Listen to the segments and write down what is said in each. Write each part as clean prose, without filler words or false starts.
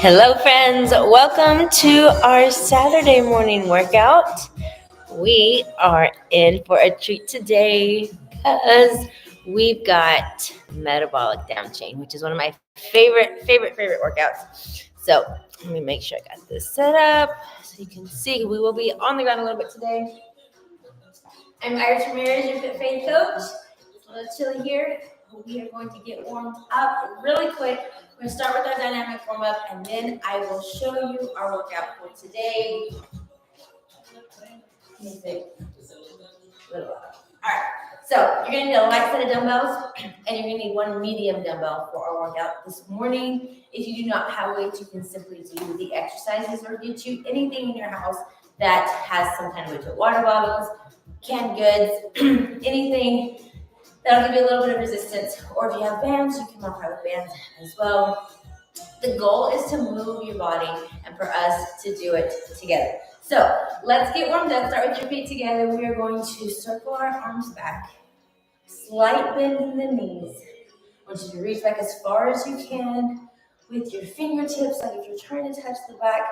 Hello, friends. Welcome to our Saturday morning workout. We are in for a treat today because we've got Metabolic Downchain, which is one of my favorite workouts. So let me make sure I got this set up so you can see. We will be on the ground a little bit today. I'm Iris Ramirez, your Fit Faith coach. It's a little chilly here. We are going to get warmed up really quick. We're going to start with our dynamic warm up, and then I will show you our workout for today. All right, so you're going to need a light set of dumbbells, and you're going to need one medium dumbbell for our workout this morning. If you do not have weights, you can simply do the exercises or get you anything in your house that has some kind of weight to it. Water bottles, canned goods, anything that'll give you a little bit of resistance. Or if you have bands, you can modify with bands as well. The goal is to move your body and for us to do it together. So let's get warmed up. Start with your feet together. We are going to circle our arms back. Slight bend in the knees. I want you to reach back as far as you can with your fingertips, like if you're trying to touch the back.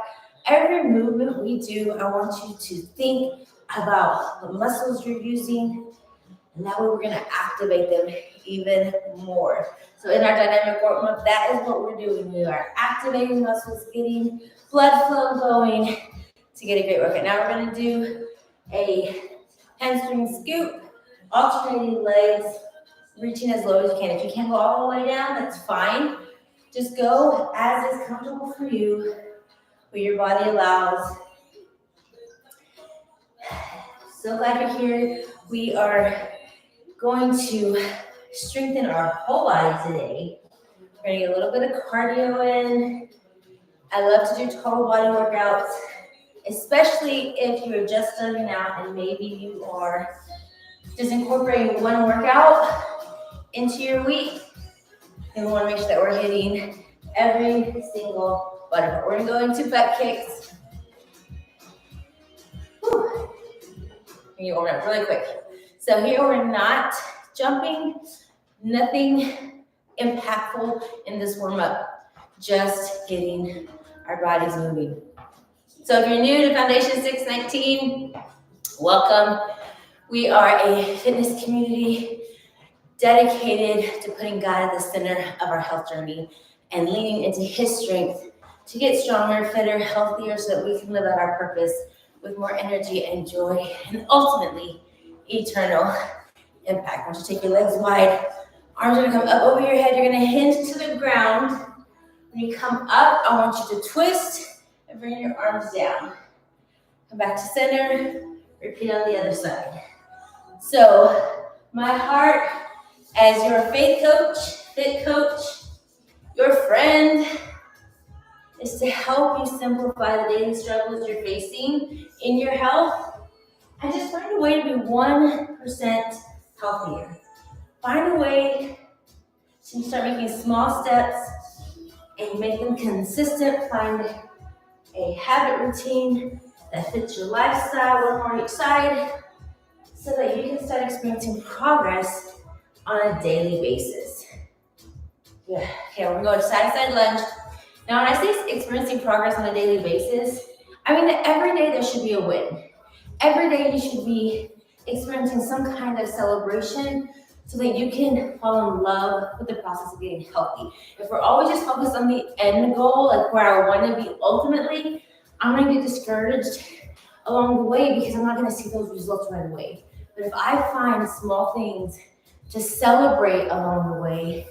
Every movement we do, I want you to think about the muscles you're using, and that way we're going to activate them even more. So in our dynamic warm-up, that is what we're doing. We are activating muscles, getting blood flow going to get a great workout. Now we're going to do a hamstring scoop, alternating legs, reaching as low as you can. If you can't go all the way down, that's fine. Just go as is comfortable for you, what your body allows. So glad you're here. We are going to strengthen our whole body today. We're going to get a little bit of cardio in. I love to do total body workouts, especially if you're just starting out and maybe you are just incorporating one workout into your week. And we want to make sure that we're hitting every single body part. We're going to go into butt kicks. Whew. You warm up really quick. So here we're not jumping, nothing impactful in this warm up, just getting our bodies moving. So if you're new to Foundation 619, welcome. We are a fitness community dedicated to putting God at the center of our health journey and leaning into His strength to get stronger, fitter, healthier so that we can live out our purpose with more energy and joy and ultimately eternal impact. I want you to take your legs wide. Arms are going to come up over your head. You're going to hinge to the ground. When you come up, I want you to twist and bring your arms down. Come back to center. Repeat on the other side. So my heart as your faith coach, fit coach, your friend, is to help you simplify the daily struggles you're facing in your health and just find a way to be 1% healthier. Find a way to start making small steps and make them consistent. Find a habit routine that fits your lifestyle, one more each side, so that you can start experiencing progress on a daily basis. Good. Okay, we're going to side-to-side lunge. Now, when I say experiencing progress on a daily basis, I mean that every day there should be a win. Every day you should be experiencing some kind of celebration so that you can fall in love with the process of getting healthy. If we're always just focused on the end goal, like where I want to be ultimately, I'm going to get discouraged along the way because I'm not going to see those results right away. But if I find small things to celebrate along the way,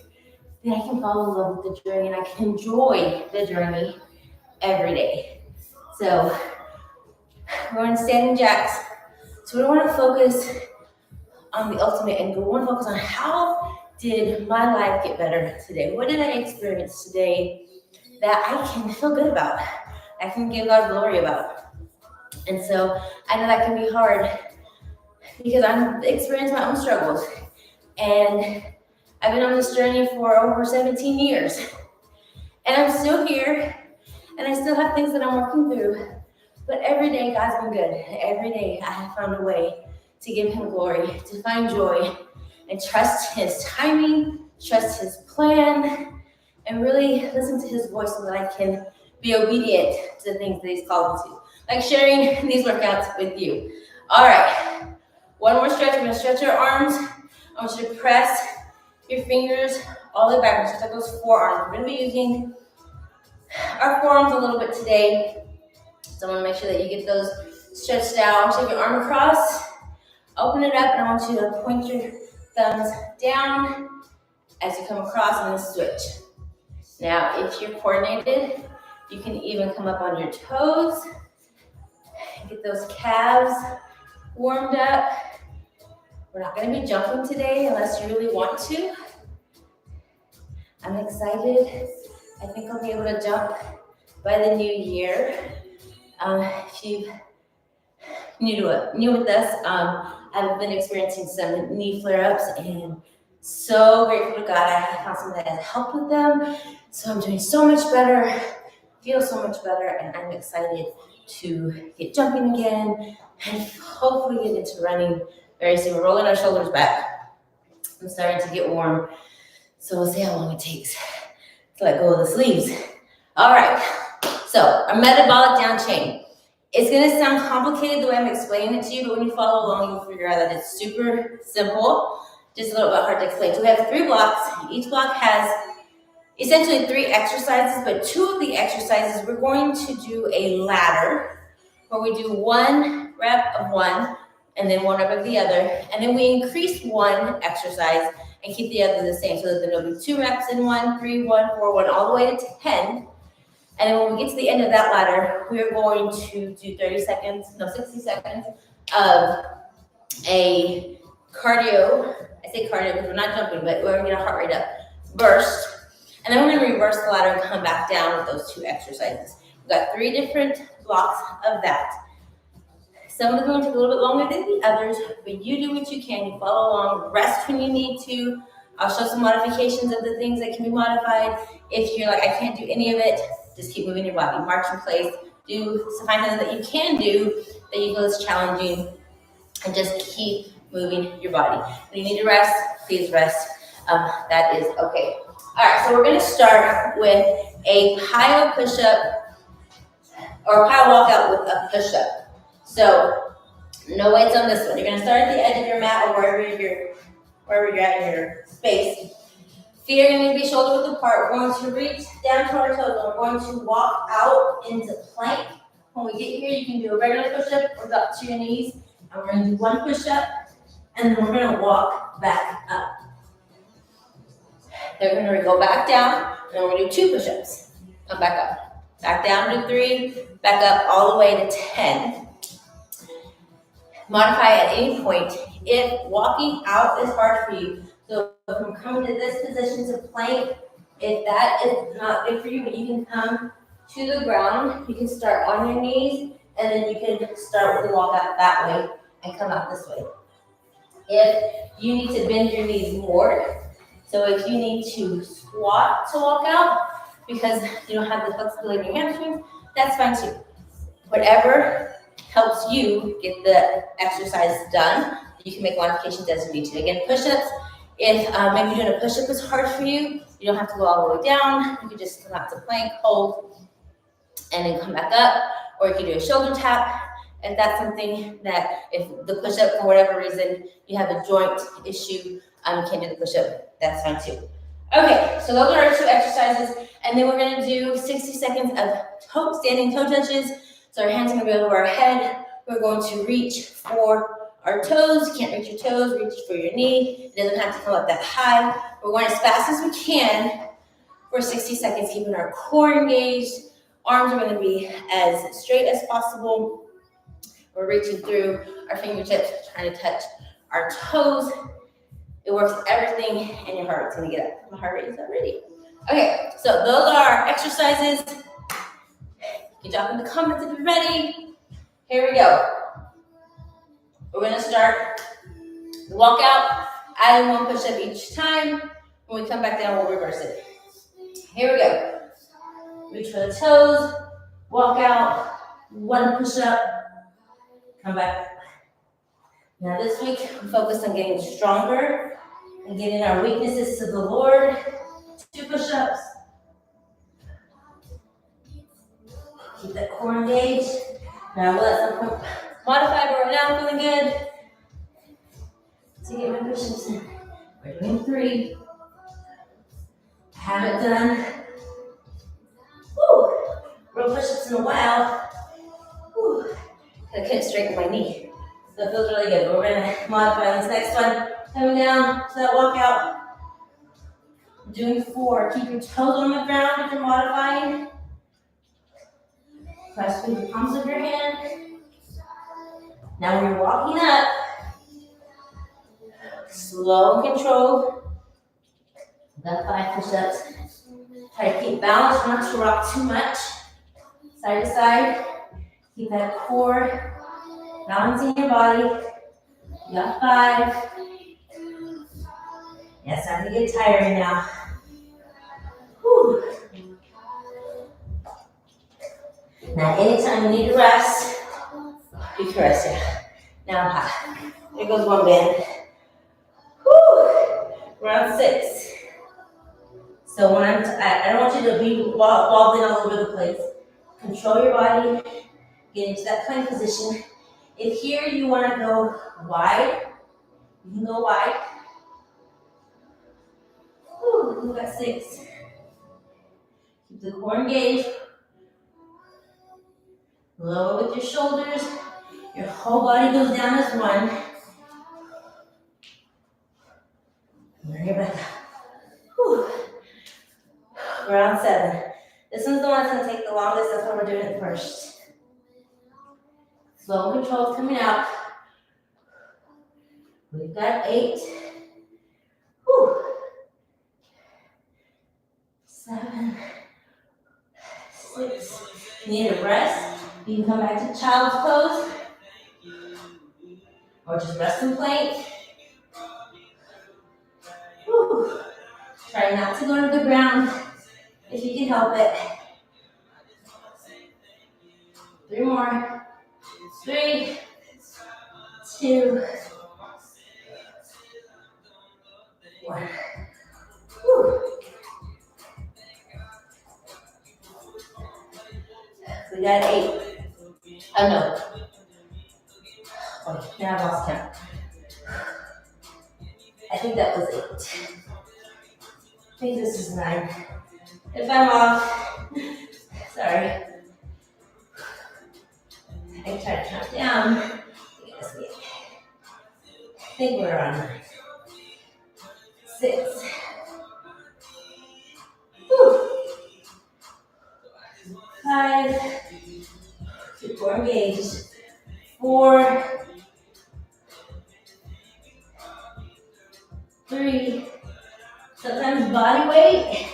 then I can fall in love with the journey and I can enjoy the journey every day. So we're going to standing jacks. So we want to focus on the ultimate end goal. We want to focus on how did my life get better today? What did I experience today that I can feel good about? I can give God glory about. And so I know that can be hard because I'm experiencing my own struggles. And I've been on this journey for over 17 years. And I'm still here. And I still have things that I'm working through. But every day, God's been good. Every day, I have found a way to give Him glory, to find joy, and trust His timing, trust His plan, and really listen to His voice so that I can be obedient to the things that he's called you to. Like sharing these workouts with you. All right, one more stretch. We're gonna stretch our arms. I want you to press your fingers all the way back. Just like those forearms. We're gonna be using our forearms a little bit today. So I wanna make sure that you get those stretched out. Take your arm across, open it up, and I want you to point your thumbs down as you come across and then switch. Now, if you're coordinated, you can even come up on your toes. Get those calves warmed up. We're not going to be jumping today unless you really want to. I'm excited. I think I'll be able to jump by the new year. If you're new with us, I've been experiencing some knee flare-ups and so grateful to God I found someone that has helped with them. So I'm doing so much better, feel so much better, and I'm excited to get jumping again and hopefully get into running very soon. We're rolling our shoulders back. I'm starting to get warm, so we'll see how long it takes to let go of the sleeves. All right, so our metabolic down chain. It's gonna sound complicated the way I'm explaining it to you, but when you follow along, you'll figure out that it's super simple, just a little bit hard to explain. So we have 3 blocks. Each block has essentially 3 exercises, but 2 of the exercises, we're going to do a ladder where we do 1 rep of one and then 1 rep of the other. And then we increase 1 exercise and keep the other the same so that there will be 2 reps in 1, 3, 1, 4, 1, all the way to 10. And then when we get to the end of that ladder, we're going to do 60 seconds of a cardio. I say cardio because we're not jumping, but we're gonna get our heart rate up, burst. And then we're gonna reverse the ladder and come back down with those 2 exercises. We've got 3 different blocks of that. Some of them will take a little bit longer than the others, but you do what you can. You follow along, rest when you need to. I'll show some modifications of the things that can be modified. If you're like, I can't do any of it, just keep moving your body. March in place. Find something that you can do that you feel is challenging, and just keep moving your body. When you need to rest, please rest. That is okay. All right, so we're gonna start with a plyo push-up or plyo walkout with a push-up. So no weights on this one. You're gonna start at the edge of your mat or wherever you're at in your space. Feet are gonna be shoulder width apart. We're going to reach down to our toes and we're going to walk out into plank. When we get here, you can do a regular push-up or go up to your knees. And we're gonna do 1 push-up and then we're gonna walk back up. Then we're gonna go back down and then we're gonna do 2 push-ups. Come back up. Back down to 3, back up all the way to 10. Modify at any point. If walking out is hard for you, so from coming to this position to plank, if that is not good for you, but you can come to the ground, you can start on your knees, and then you can start with the walk out that way and come out this way. If you need to bend your knees more, so if you need to squat to walk out because you don't have the flexibility in your hamstrings, that's fine too. Whatever helps you get the exercise done, you can make modifications as you need to. Again, push-ups, if maybe doing a push-up is hard for you, you don't have to go all the way down. You can just come out to plank, hold, and then come back up. Or you can do a shoulder tap. If that's something that, if the push-up, for whatever reason, you have a joint issue, you can't do the push-up, that's fine too. Okay, so those are our 2 exercises. And then we're gonna do 60 seconds of standing toe touches. So our hands are gonna be over our head. We're going to reach for our toes. Can't reach your toes, reach for your knee. It doesn't have to come up that high. We're going as fast as we can for 60 seconds, keeping our core engaged. Arms are gonna be as straight as possible. We're reaching through our fingertips, trying to touch our toes. It works everything, and your heart rate's gonna get up. My heart rate is not ready. Okay, so those are our exercises. You can drop in the comments if you're ready. Here we go. We're gonna start the walkout, adding 1 push-up each time. When we come back down, we'll reverse it. Here we go. Reach for the toes, walk out, 1 push-up, come back. Now this week, I'm focused on getting stronger and getting our weaknesses to the Lord. 2 push-ups. Keep that core engaged. Now let's modify, but right now I'm feeling good. To get my push-ups in. We're doing 3. I haven't done real push-ups in a while. I couldn't straighten my knee. So it feels really good. But we're gonna modify this next one. Coming down to that walkout. Doing 4. Keep your toes on the ground if you're modifying. Press through the palms of your hand. Now when you're walking up, slow and controlled. Got 5 push-ups. Try to keep balance, not to rock too much. Side to side. Keep that core balancing your body. You got 5. Yeah, it's starting to get tiring now. Whew. Now, anytime you need to rest, you can rest here. Now, there goes one band. Whew. Round 6. So when I don't want you to be wobbling all over the place. Control your body. Get into that plank position. If here you want to go wide, you can go wide. Whew, we've got 6. Keep the core engaged. Lower with your shoulders. Your whole body goes down as one. Bring it back up. Whew. Round 7. This one's the one that's going to take the longest. That's why we're doing it first. Slow and controlled coming out. We've got 8. Whew. 7. 6. You need a rest. You can come back to child's pose. Or just rest in plank. Whew. Try not to go to the ground if you can help it. 3 more. 3, 2, 1. Whew. We got 8. Oh no. Oh, now I've lost count. I think that was 8. I think this is 9. If I'm off, sorry. I can try to count down. I think we're on 9. 6. Whew. 5. Keep core engaged. 4. 3. Sometimes body weight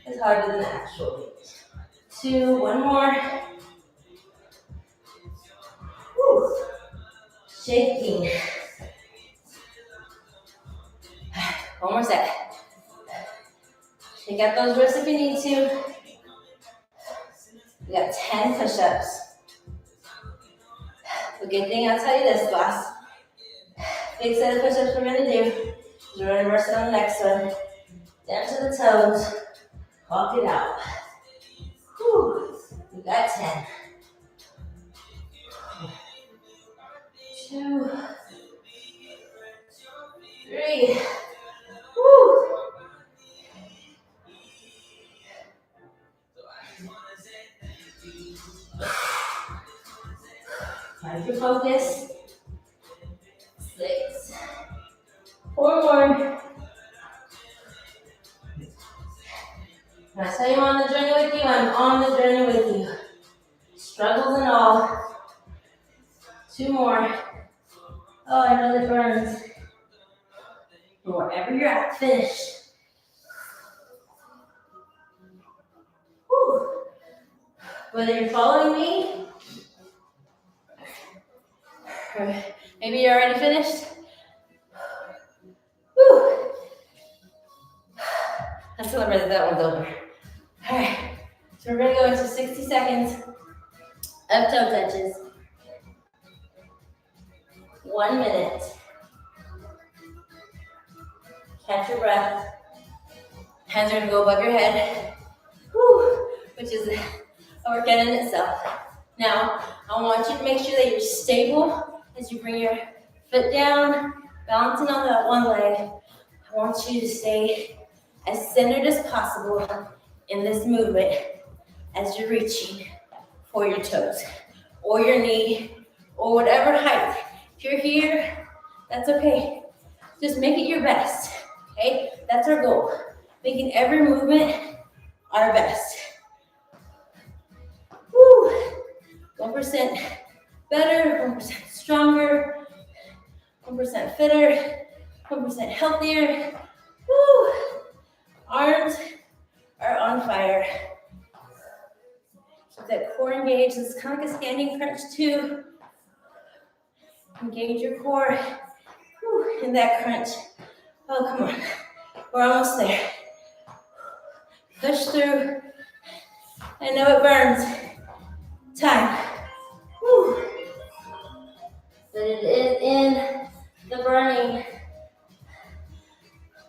is harder than the actual weight. 2. 1 more. Whew. Shaking. 1 more set. Take out those wrists if you need to. We got 10 push-ups. The good thing, I'll tell you this, last big set of push-ups we're going to do is we're going to reverse it on the next one. Down to the toes. Walk it out. Whew. We got 10. 2, 3. Woo. Find your focus. 6. 4 more. When I tell you I'm on the journey with you, I'm on the journey with you. Struggles and all. 2 more. Oh, I know that burns. But wherever you're at, finish. Whew. Whether you're following me, or maybe you're already finished. Whew. Let's celebrate that that one's over. All right, so we're gonna go into 60 seconds of toe touches. 1 minute. Catch your breath. Hands are gonna go above your head, whew, which is a workout in itself. Now, I want you to make sure that you're stable as you bring your foot down, balancing on that one leg. I want you to stay as centered as possible in this movement as you're reaching for your toes or your knee or whatever height. If you're here, that's okay. Just make it your best, okay? That's our goal. Making every movement our best. Woo! 1% better, 1% stronger, 1% fitter, 1% healthier. Woo! Arms are on fire. Keep that core engaged. It's kind of like a standing crunch too. Engage your core. Woo, in that crunch. Oh, come on. We're almost there. Push through. I know it burns. Time. Woo. But it is in the burning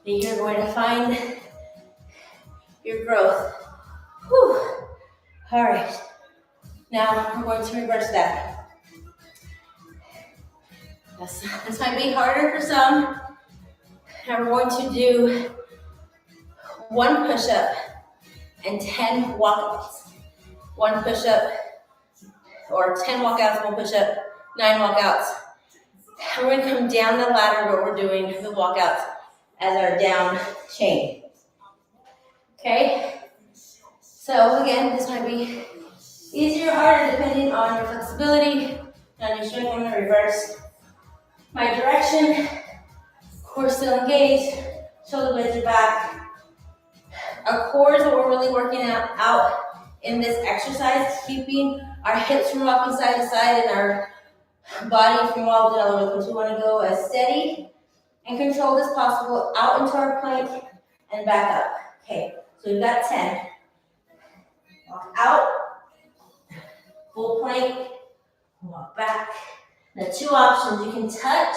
that you're going to find your growth. Whew. All right. Now I'm going to reverse that. This might be harder for some. And we're going to do 1 push-up and 10 walkouts. 1 push-up or 10 walkouts, 1 push-up, 9 walkouts. And we're going to come down the ladder, but we're doing the walkouts as our down chain. Okay? So again, this might be easier or harder depending on your flexibility and your strength. I'm going to reverse my direction. Core still engaged, shoulder blades are back. Our core is what we're really working out in this exercise, keeping our hips from rocking side to side and our body from wobbling all over the place. We want to go as steady and controlled as possible out into our plank and back up. Okay, so we've got 10. Walk out, full plank, walk back. Now 2 options, you can touch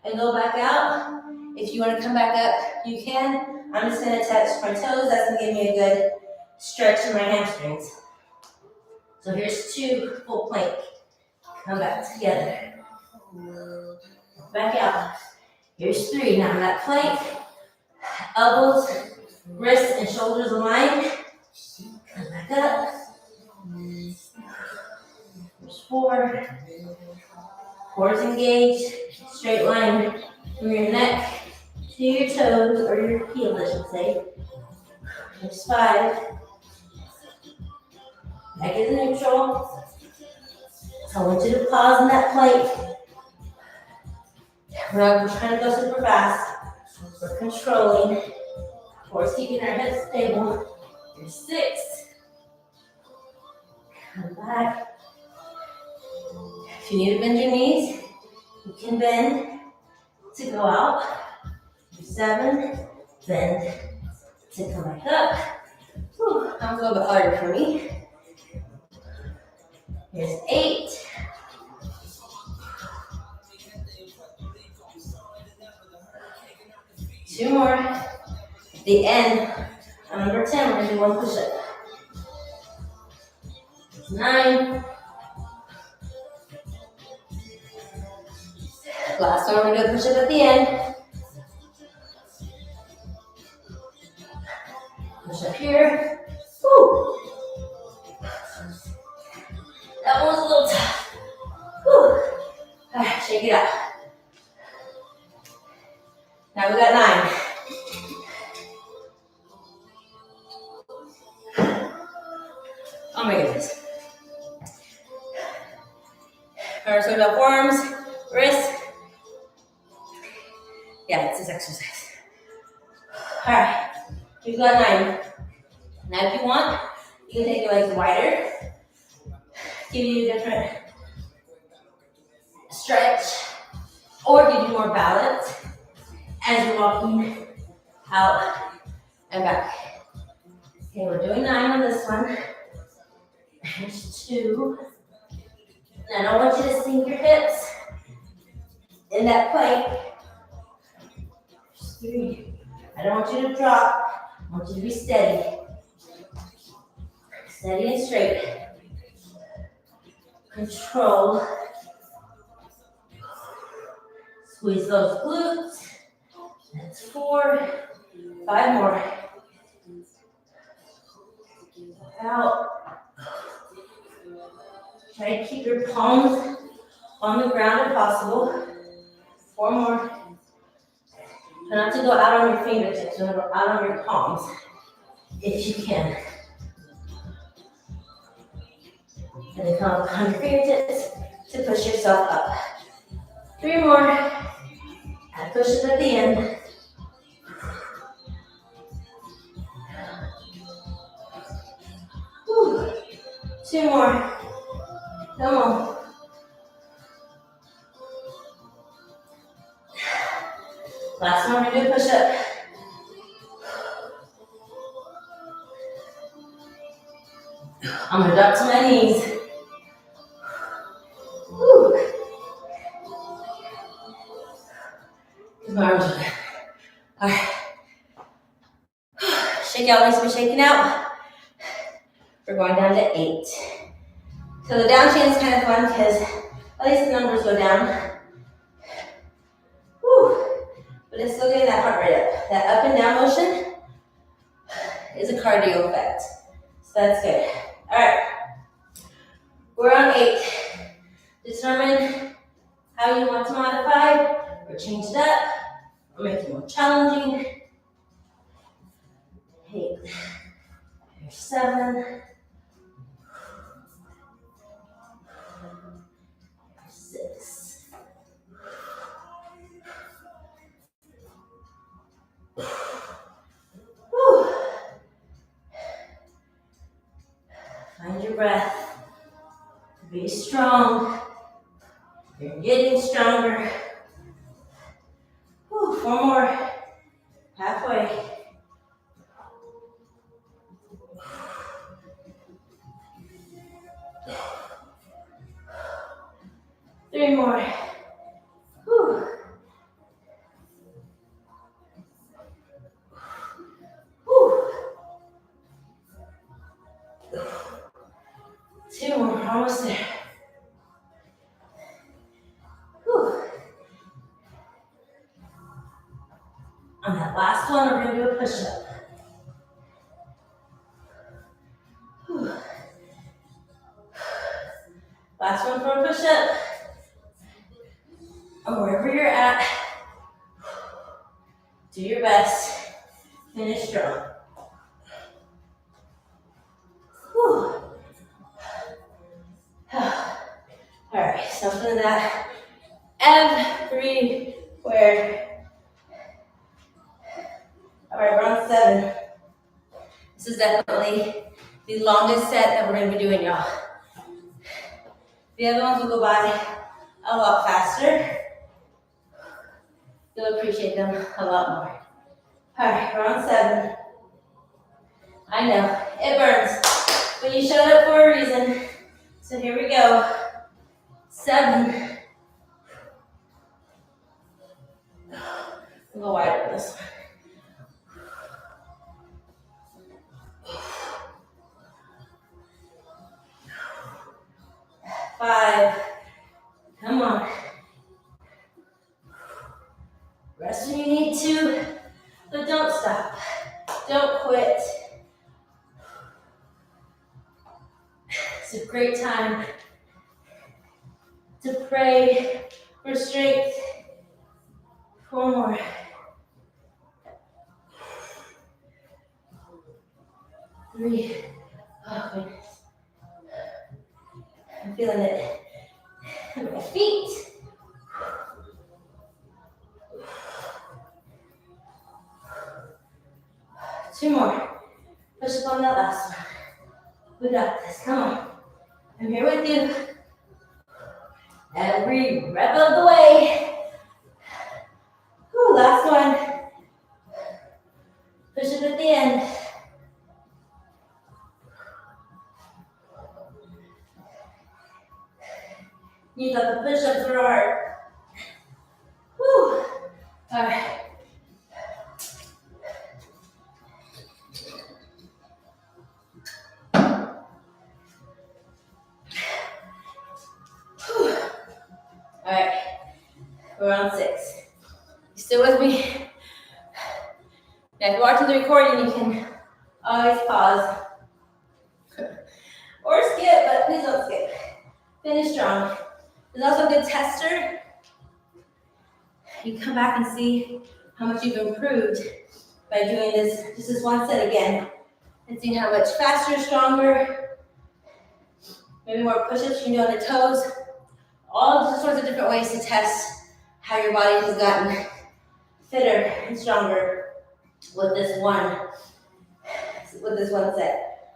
and go back out. If you want to come back up, you can. I'm just going to touch my toes. That's going to give me a good stretch in my hamstrings. So here's 2 full plank. Come back together. Back out. Here's 3. Now that plank, elbows, wrists, and shoulders aligned. Come back up. Here's 4. Core's engaged. Straight line from your neck to your toes, or your heels, I should say. There's 5. Neck is neutral. So I want you to pause in that plank. We're not trying to go super fast. We're controlling. Of course, keeping our hips stable. Here's 6. Come back. If you need to bend your knees, you can bend to go out. 7, bend to come back up. Whew, that was a little bit harder for me. Here's 8. Two more. At the end, on number 10, we're going to do 1 push-up. 9. Last one, we're going to do a push-up at the end. Push up here. Woo. That one was a little tough. Woo. All right, shake it out. Now we got 9. Oh my goodness. All right, so we got forearms, wrists. Yeah, it's this exercise. All right, we've got 9. Now if you want, you can take your legs wider. Give you a different stretch, or give you more balance as you're walking out and back. Okay, we're doing 9 on this one. There's 2. And I want you to sink your hips in that plank. There's 3. I don't want you to drop. I want you to be steady. Steady and straight. Control. Squeeze those glutes. That's 4. 5 more. Out. Try to keep your palms on the ground if possible. 4 more. Try not to go out on your fingertips, go out on your palms if you can. And then come up on your fingertips to push yourself up. 3 more. And push it at the end. Whew. 2 more. Come on. Last one, we're gonna do a push-up. I'm gonna duck to my knees. Whew. My arms are good. All right. Shake out needs to be shaken out. We're going down to 8. So the down chain is kind of fun because at least the numbers go down. Whew. But it's still getting that heart rate up. That up and down motion is a cardio effect. So that's good. All right. We're on 8. Determine how you want to modify or change it up or make it more challenging. 8. Here's 7. 6. Whew. Find your breath. Be strong. You're getting stronger. Whew. 4 more. Halfway. 3 more. Whew. Whew. 2 more. Almost there. Whew. On that last one, we're going to do a push-up. Whew. Last one for a push-up. Or wherever you're at, do your best. Finish strong. Whew. All right, something that everywhere. All right, we're on 7. This is definitely the longest set that we're going to be doing, y'all. The other ones will go by a lot faster. You'll appreciate them a lot more. All right, we're on 7. I know, it burns, but you showed up for a reason. So here we go. 7. We'll go wider with this one. 5. Come on. Rest when you need to, but don't stop. Don't quit. It's a great time to pray for strength. 4 more. 3. Oh, goodness. I'm feeling it in my feet. 2 more. Push up on that last one. We got this. Come on. I'm here with you. Every rep of the way. Whew, last one. Push it at the end. You got the push-ups are hard. Whew. All right. All right, we're on 6. You still with me? Now, if you're watching the recording, you can always pause or skip, but please don't skip. Finish strong. There's also a good tester. You can come back and see how much you've improved by doing this, just this one set again, and seeing how much faster, stronger, maybe more push-ups you can do on the toes. All sorts of different ways to test how your body has gotten fitter and stronger with this one set.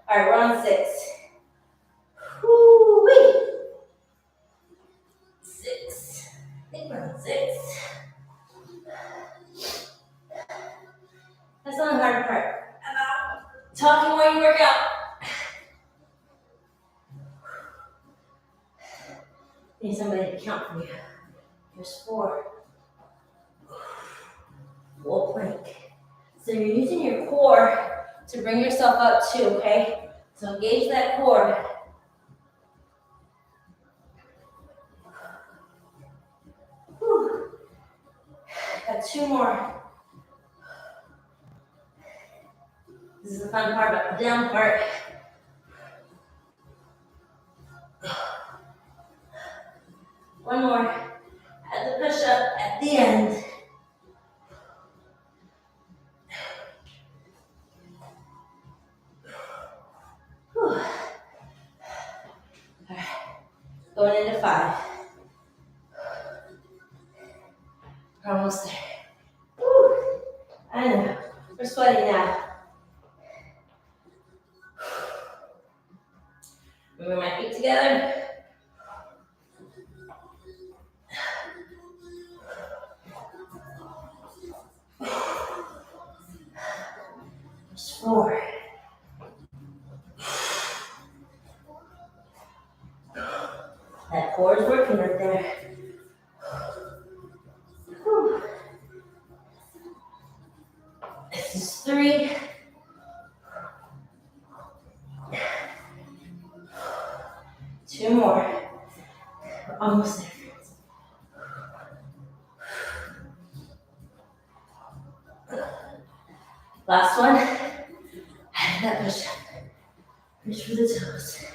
All right, we're on 6. Woo-wee. 6. I think we're on 6. That's not the hard part about talking while you work out. Need somebody to count for you. There's 4. Full plank. So you're using your core to bring yourself up too, okay? So engage that core. Whew. Got 2 more. This is the fun part, but the down part. One more. Add the push-up at the end. Whew. All right. Going into 5. We're almost there. Whew. I know. We're sweating now. Moving my feet together. There's 4. That core is working right there. Whew. This is 3. 2 more. We're almost there. Last one. Add that push up. Reach for the toes.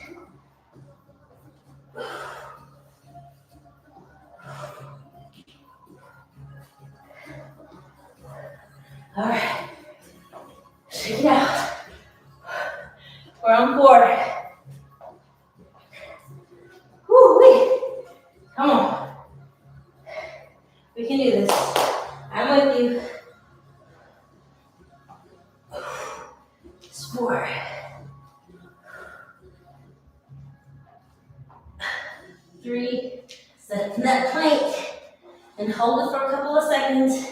All right. Shake it out. We're on 4. Woo-wee. Come on. We can do this. I'm with you. It's 4. 3. Set up in that plank and hold it for a couple of seconds.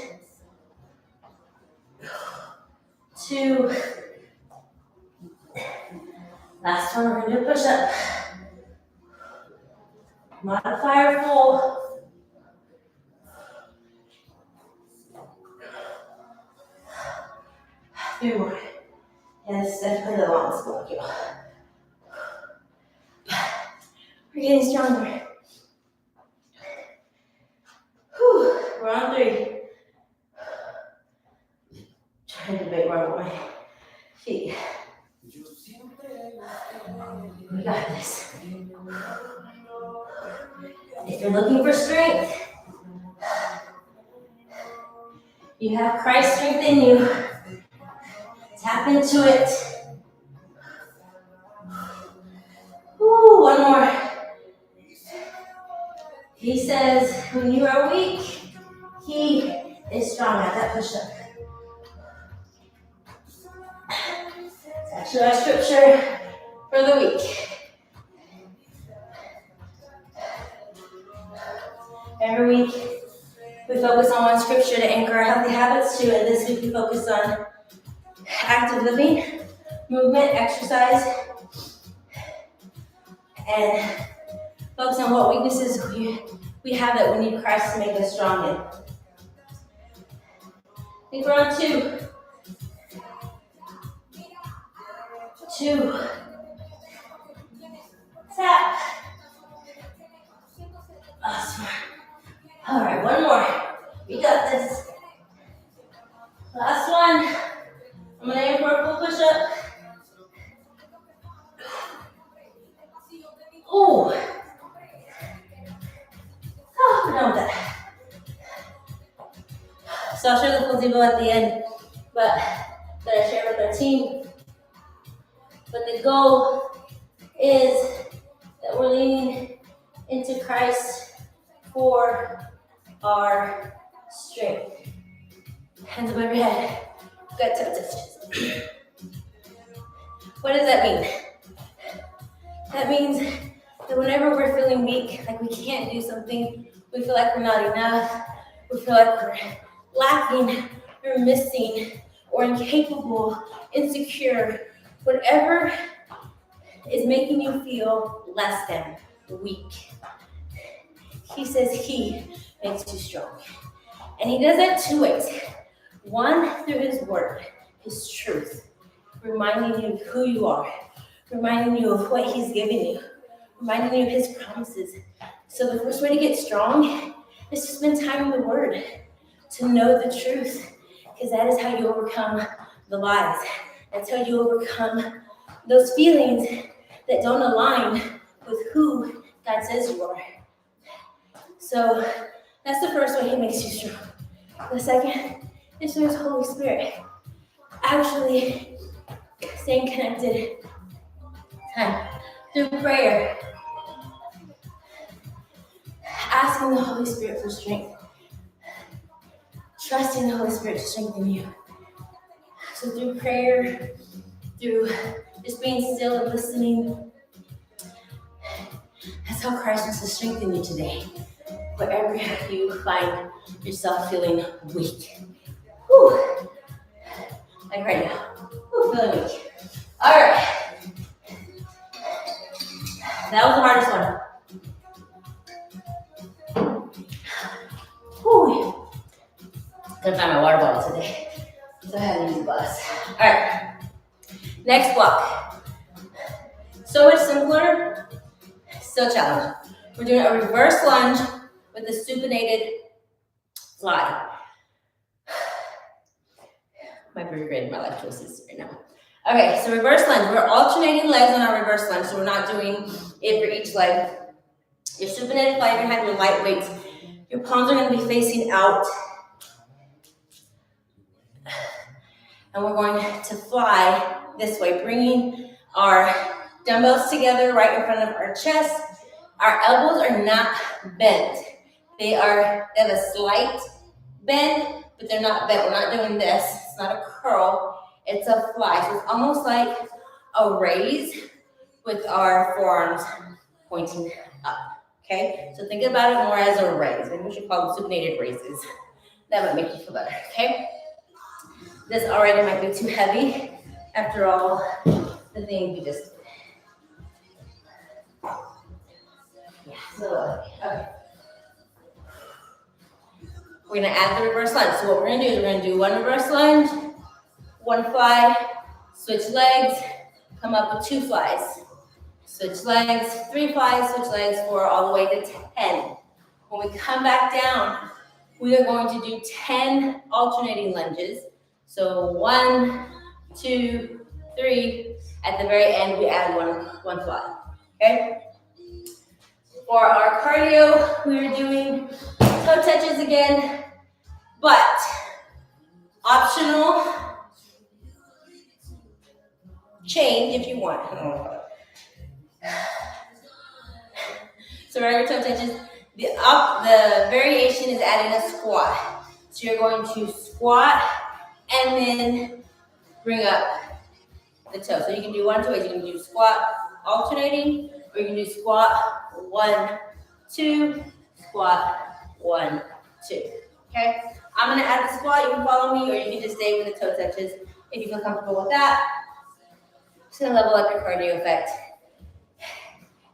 2. Last one, we're gonna do a push-up. Modifier full. Three more. Yes, definitely the longest block, y'all. We're getting stronger. Whew, we're on 3. Trying to make more of my feet. We got this. If you're looking for strength, you have Christ's strength in you. Tap into it. Ooh, one more. He says, when you are weak, he is strong. At that push-up. It's actually our scripture for the week. Every week, we focus on one scripture to anchor our healthy habits to, and this week we focus on active living, movement, exercise, and focus on what weaknesses we have that we need Christ to make us strong in. I think we're on 2. 2. Tap. Last one. All right, one more. We got this. Last one. I'm gonna aim for a full push-up. Ooh. Oh, we're done with that. So I'll share the full debo at the end, but that I share with our team. But the goal is that we're leaning into Christ for our strength. Hands above your head. Good toe touches. What does that mean? That means that whenever we're feeling weak, like we can't do something, we feel like we're not enough, we feel like we're lacking, or missing, or incapable, insecure, whatever is making you feel less than, weak. He says he makes you strong. And he does that two ways. One, through his word, his truth, reminding you of who you are, reminding you of what he's given you, reminding you of his promises. So the first way to get strong is to spend time in the word, to know the truth, because that is how you overcome the lies. That's how you overcome those feelings that don't align with who God says you are. So that's the first way he makes you strong. The second is through his Holy Spirit. Actually staying connected through prayer. Asking the Holy Spirit for strength. Trusting the Holy Spirit to strengthen you. So through prayer, through just being still and listening, that's how Christ wants to strengthen you today. Wherever you find yourself feeling weak. Whew. Like right now. Whew, feeling weak. All right. That was the hardest one. Whew. Couldn't find my water bottle today, so I had to use the bus. All right. Next block. So much simpler, still challenging. We're doing a reverse lunge with a supinated fly. Might be regretting my life choices right now. Okay, so reverse lunge. We're alternating legs on our reverse lunge, so we're not doing it for each leg. Your supinated fly, you're having your light weights. Your palms are going to be facing out. And we're going to fly this way, bringing our dumbbells together right in front of our chest. Our elbows are not bent. They have a slight bend, but they're not bent. We're not doing this. It's not a curl. It's a fly. So it's almost like a raise with our forearms pointing up. Okay? So think about it more as a raise. Maybe we should call them supinated raises. That might make you feel better. Okay? This already might be too heavy after all the things we just did. Yeah, so, okay. We're gonna add the reverse lunge. So what we're gonna do is we're gonna do one reverse lunge, one fly, switch legs, come up with two flies. Switch legs, 3 flies, switch legs, 4, all the way to 10. When we come back down, we are going to do 10 alternating lunges. So 1, 2, 3. At the very end, we add one fly. Okay? For our cardio, we are doing toe touches again, but optional. Change if you want. So regular toe touches. The variation is adding a squat. So you're going to squat and then bring up the toe. So you can do one of two ways. You can do squat alternating, or you can do squat 1, 2, squat 1, 2. Okay? I'm gonna add the squat. You can follow me, or you can just stay with the toe touches if you feel comfortable with that. Just gonna level up your cardio effect.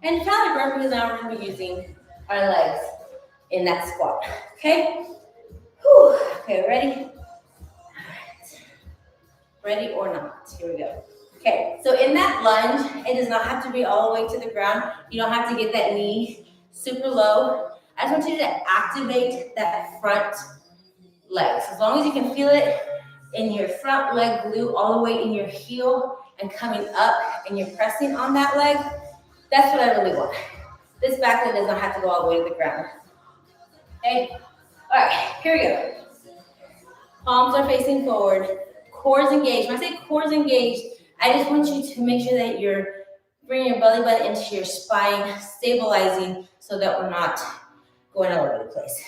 And calibrate, because now we're gonna be using our legs in that squat. Okay? Whew. Okay, ready? All right. Ready or not? Here we go. Okay, so in that lunge, it does not have to be all the way to the ground. You don't have to get that knee super low. I just want you to activate that front leg. So as long as you can feel it in your front leg glute all the way in your heel and coming up and you're pressing on that leg, that's what I really want. This back leg does not have to go all the way to the ground. Okay? All right, here we go. Palms are facing forward. Core is engaged. When I say core is engaged, I just want you to make sure that you're bringing your belly button into your spine, stabilizing so that we're not going all over the place.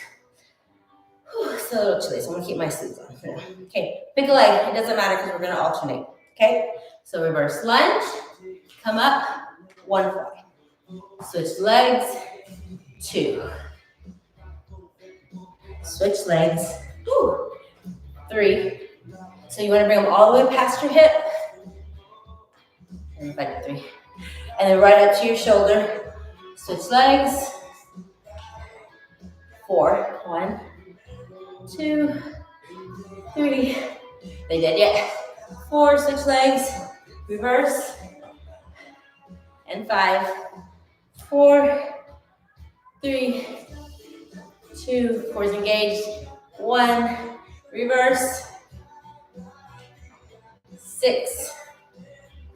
Whew, it's a little chilly, so I'm gonna keep my sleeves on for now. Okay, pick a leg. It doesn't matter because we're gonna alternate. Okay, so reverse lunge, come up, one fly. Switch legs, two. Switch legs, whew, three. So you want to bring them all the way past your hip. And back to three. And then right up to your shoulder. Switch legs. Four. One, two, three. They did, yeah. Four, switch legs. Reverse. And five, four, three, two, core's engaged. One, reverse. 6,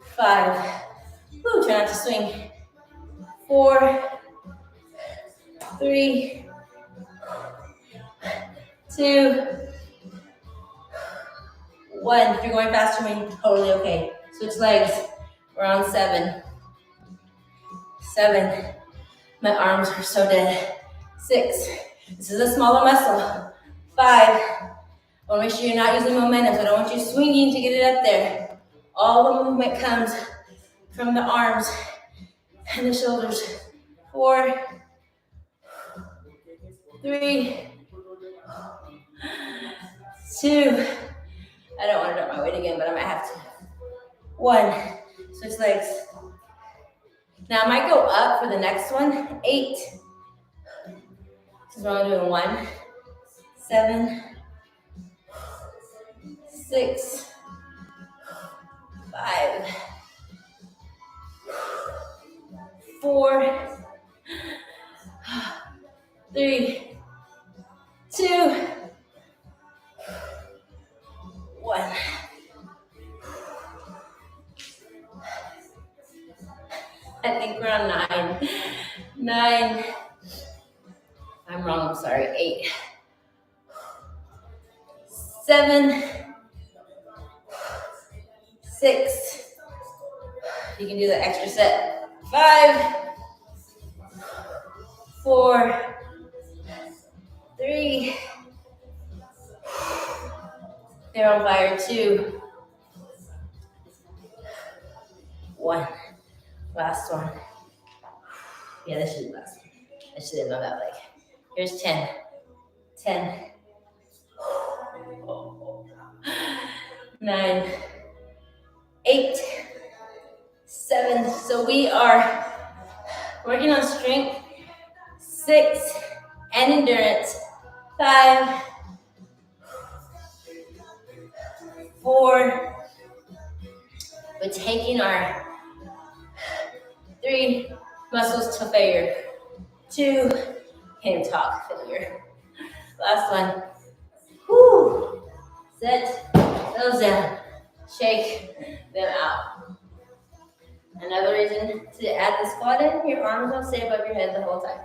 5, woo, try not to swing. 4, 3, 2, 1. If you're going faster, totally okay. Switch legs. We're on 7. 7. My arms are so dead. 6. This is a smaller muscle. 5. I want to make sure you're not using momentum, so I don't want you swinging to get it up there. All the movement comes from the arms and the shoulders. 4, 3, 2. I don't want to drop my weight again, but I might have to. 1. Switch legs. Now I might go up for the next one. 8. This is what I'm doing. 1, 7, 6, 5, 4, 3, 2, 1. I think we're on 9. 9. I'm wrong, I'm sorry. 8. 7. 6. You can do the extra set. 5. 4. 3. They're on fire. 2. 1. Last one. Yeah, this should be the last one. I should have done that leg. Here's 10. 10. 9. 8. 7. So we are working on strength. 6. And endurance. 5. 4. We're taking our 3 muscles to failure. 2. Can't talk, failure. Last one. Whoo. Set those down. Shake them out. Another reason to add the squat in, your arms don't stay above your head the whole time.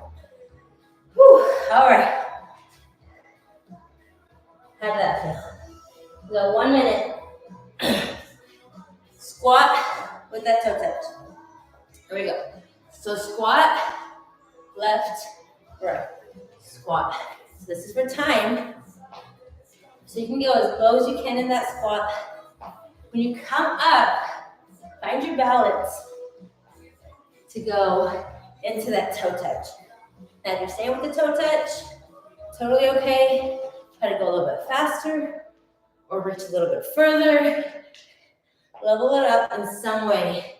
Whew. All right. How did that feel? So 1 minute. Squat with that toe touch. Here we go. So squat, left, right. Squat. So this is for time. So you can go as low as you can in that squat. When you come up, find your balance to go into that toe touch. Now if you're staying with the toe touch, totally okay. Try to go a little bit faster or reach a little bit further. Level it up in some way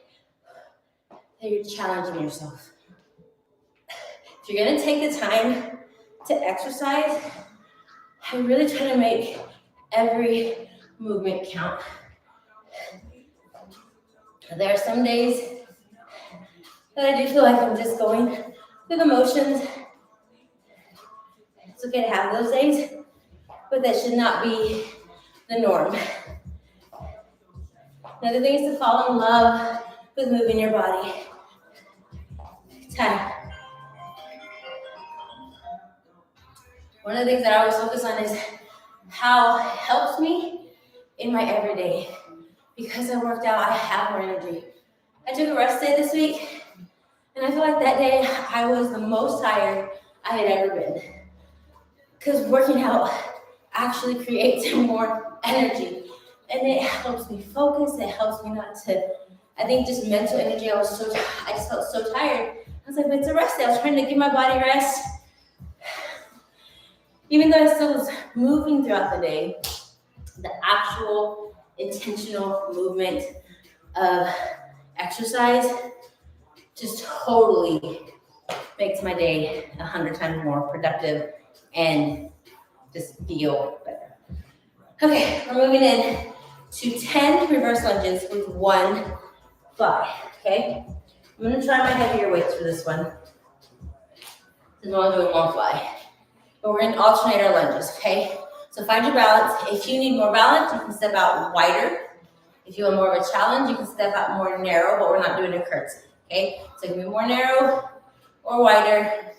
that you're challenging yourself. If you're gonna take the time to exercise, I really try to make every movement count. There are some days that I do feel like I'm just going through the motions, It's okay to have those days, but that should not be the norm. Another thing is to fall in love with moving your body. 10. One of the things that I always focus on is how it helps me in my everyday. Because I worked out, I have more energy. I took a rest day this week, and I feel like that day I was the most tired I had ever been. Because working out actually creates more energy, and it helps me focus. It helps me not to, I think, just mental energy. I just felt so tired. I was like, but it's a rest day. I was trying to give my body rest. Even though I still was moving throughout the day, the actual intentional movement of exercise just totally makes my day 100 times more productive and just feel better. Okay, we're moving in to 10 reverse lunges with 1 fly, okay? I'm gonna try my heavier weights for this one. This is only doing 1 fly. But we're gonna alternate our lunges, okay? So find your balance. If you need more balance, you can step out wider. If you want more of a challenge, you can step out more narrow, but we're not doing a curtsy, okay? So it can be more narrow or wider,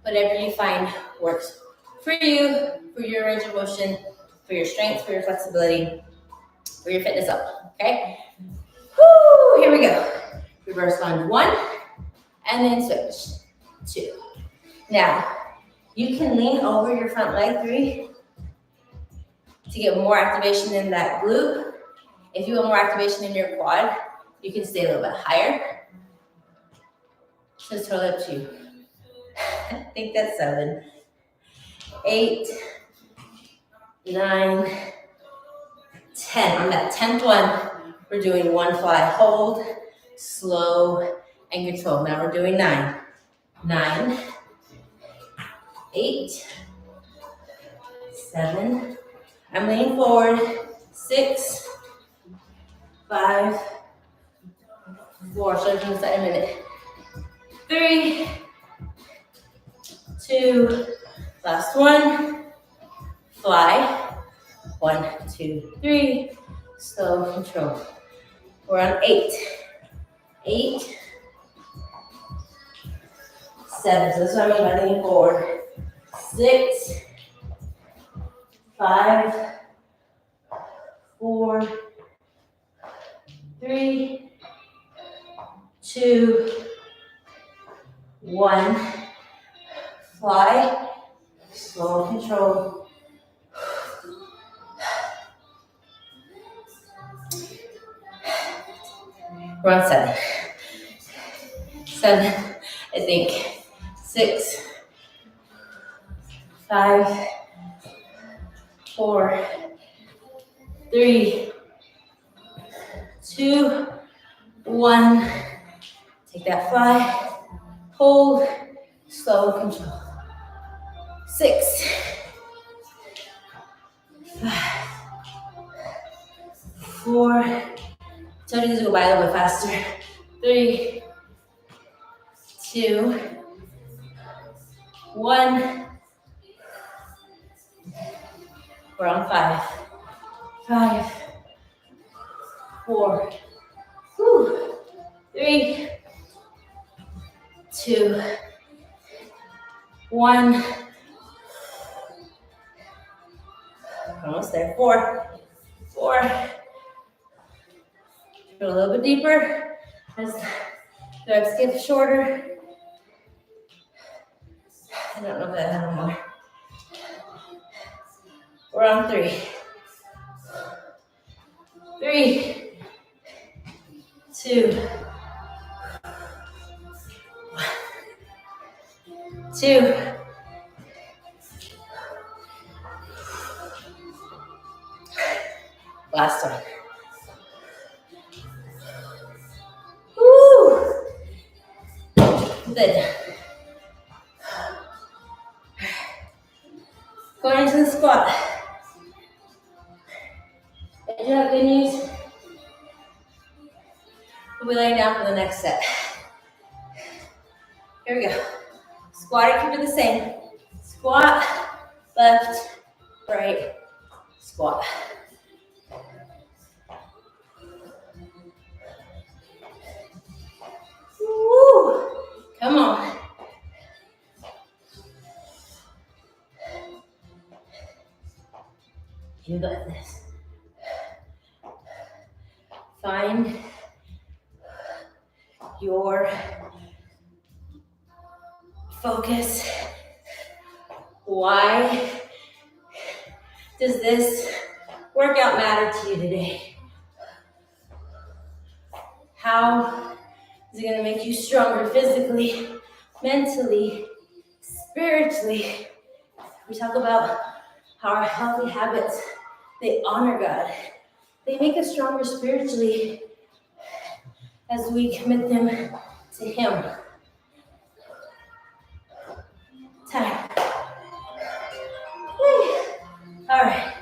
whatever you find works for you, for your range of motion, for your strength, for your flexibility, for your fitness up, okay? Woo, here we go. Reverse lunge 1, and then switch 2. Now, you can lean over your front leg 3 to get more activation in that glute. If you want more activation in your quad, you can stay a little bit higher. So it's totally up to you. I think that's 7, 8, 9, 10. On that 10th one, we're doing 1 fly. Hold, slow, and control. Now we're doing 9. 9, 8, 7. I'm leaning forward. 6, 5, 4. So I'm doing this in a minute. 3, 2. Last one. Fly. 1, 2, 3. Slow control. We're on 8. 8, 7. So this is what I mean by leaning forward. 6, 5, 4, 3, 2, 1. Fly. Slow control. We're on 7. 7, I think. 6, 5, 4, 3, 2, 1. Take that fly. Hold. Slow control. 6, 5, 4. Tell you to go by a little bit faster. 3, 2, 1. We're on 5. 5, 4, 3, 2, 1. Almost there. 4, 4. Go a little bit deeper as the reps get shorter. I don't know if that had more. We're on 3. 3, 2, 1. 2. Last one. Woo! Good. Going into the squat. I do have good news. We'll be laying down for the next set. Here we go. Squat, keep it the same. Squat, left, right, squat. Woo! Come on. You got this. Find your focus. Why does this workout matter to you today? How is it going to make you stronger physically, mentally, spiritually? We talk about how our healthy habits, they honor God. They make us stronger spiritually as we commit them to Him. Time. All right.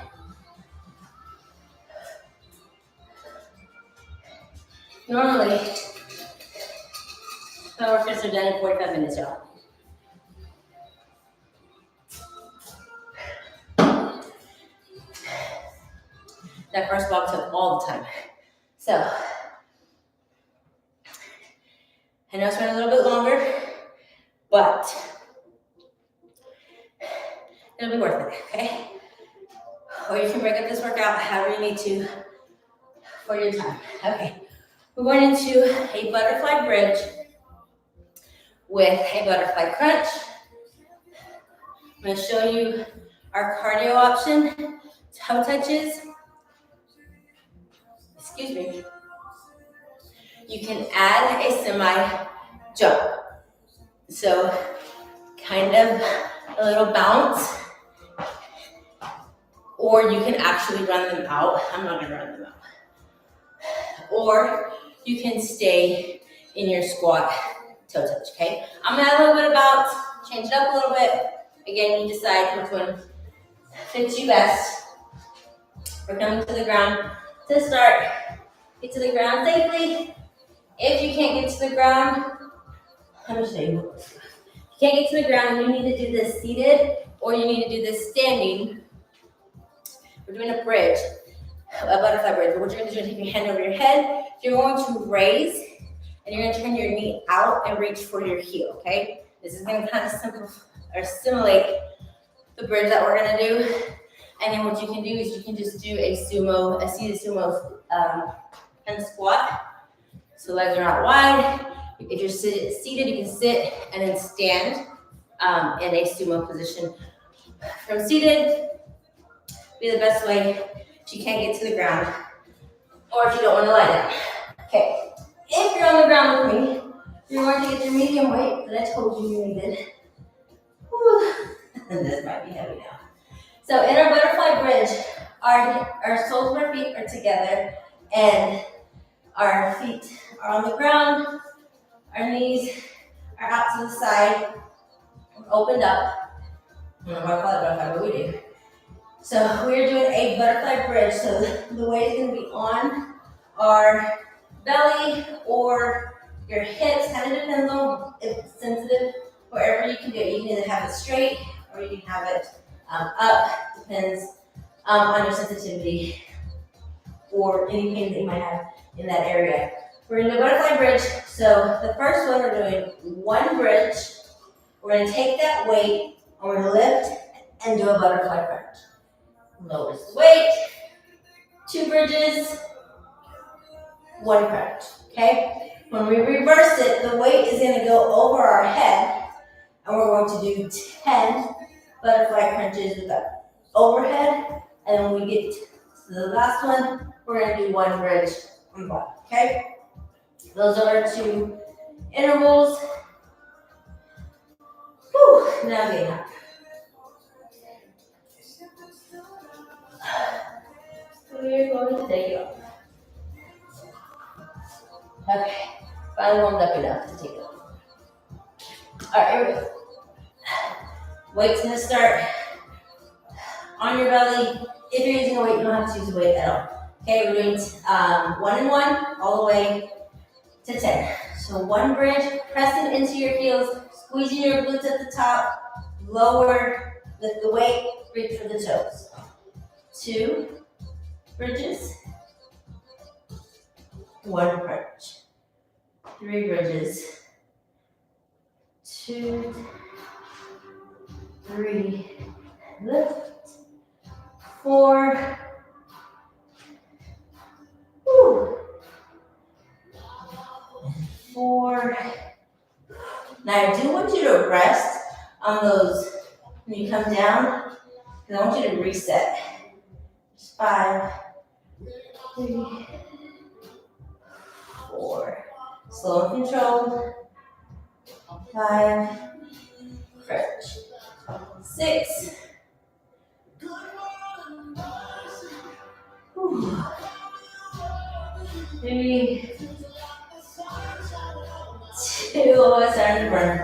Normally, my workouts are done in 45 minutes, y'all. That first block took all the time. So, I know it's been a little bit longer, but it'll be worth it, okay? Or you can break up this workout however you need to for your time. Okay, we're going into a butterfly bridge with a butterfly crunch. I'm going to show you our cardio option, toe touches. Excuse me. You can add a semi jump. So kind of a little bounce, or you can actually run them out. I'm not gonna run them out. Or you can stay in your squat toe touch, okay? I'm gonna add a little bit of bounce, change it up a little bit. Again, you decide which one fits you best. We're coming to the ground to start. Get to the ground safely. If you can't get to the ground, let me show you. If you can't get to the ground, you need to do this seated or you need to do this standing. We're doing a bridge, a butterfly bridge. But what you're going to do is take your hand over your head. You're going to raise and you're going to turn your knee out and reach for your heel, okay? This is going to kind of simulate the bridge that we're going to do. And then what you can do is you can just do a seated sumo and squat. So legs are not wide. If you're seated, you can sit and then stand in a sumo position. From seated, be the best way if you can't get to the ground or if you don't want to lie down. Okay, if you're on the ground with me, you're going to get your medium weight that I told you you needed. And this might be heavy now. So in our butterfly bridge, our soles of our feet are together and our feet are on the ground. Our knees are out to the side, opened up. I don't know why I call it butterfly, but we do. So we're doing a butterfly bridge. So the weight is going to be on our belly or your hips. Kind of depends on if it's sensitive. Wherever you can do it. You can either have it straight or you can have it up. Depends on your sensitivity or any pain that you might have in that area. We're going to do a butterfly bridge. So the first one, we're doing one bridge. We're going to take that weight and we're going to lift and do a butterfly crunch. Lower the weight, 2 bridges, 1 crunch, okay? When we reverse it, the weight is going to go over our head and we're going to do 10 butterfly crunches with the overhead. And then when we get to the last one, we're going to do 1 bridge on bottom, okay? Those are our 2 intervals. Whew, now I'm getting hot. We're going to take it off. Okay, finally warmed up enough to take it off. All right, here we go. Weight's gonna start on your belly. If you're using a weight, you don't have to use a weight at all. Okay, we're doing 1 and 1 all the way to 10. So 1 bridge, pressing into your heels, squeezing your glutes at the top, lower Lift the weight, reach for the toes. 2 bridges, 1 crunch. 3 bridges, 2, 3, lift, 4, woo, 4. Now I do want you to rest on those when you come down, because I want you to reset. Just 5, 3, 4. Slow and controlled. 5, crunch. 6. Whew. 3, 2, almost starting to burn.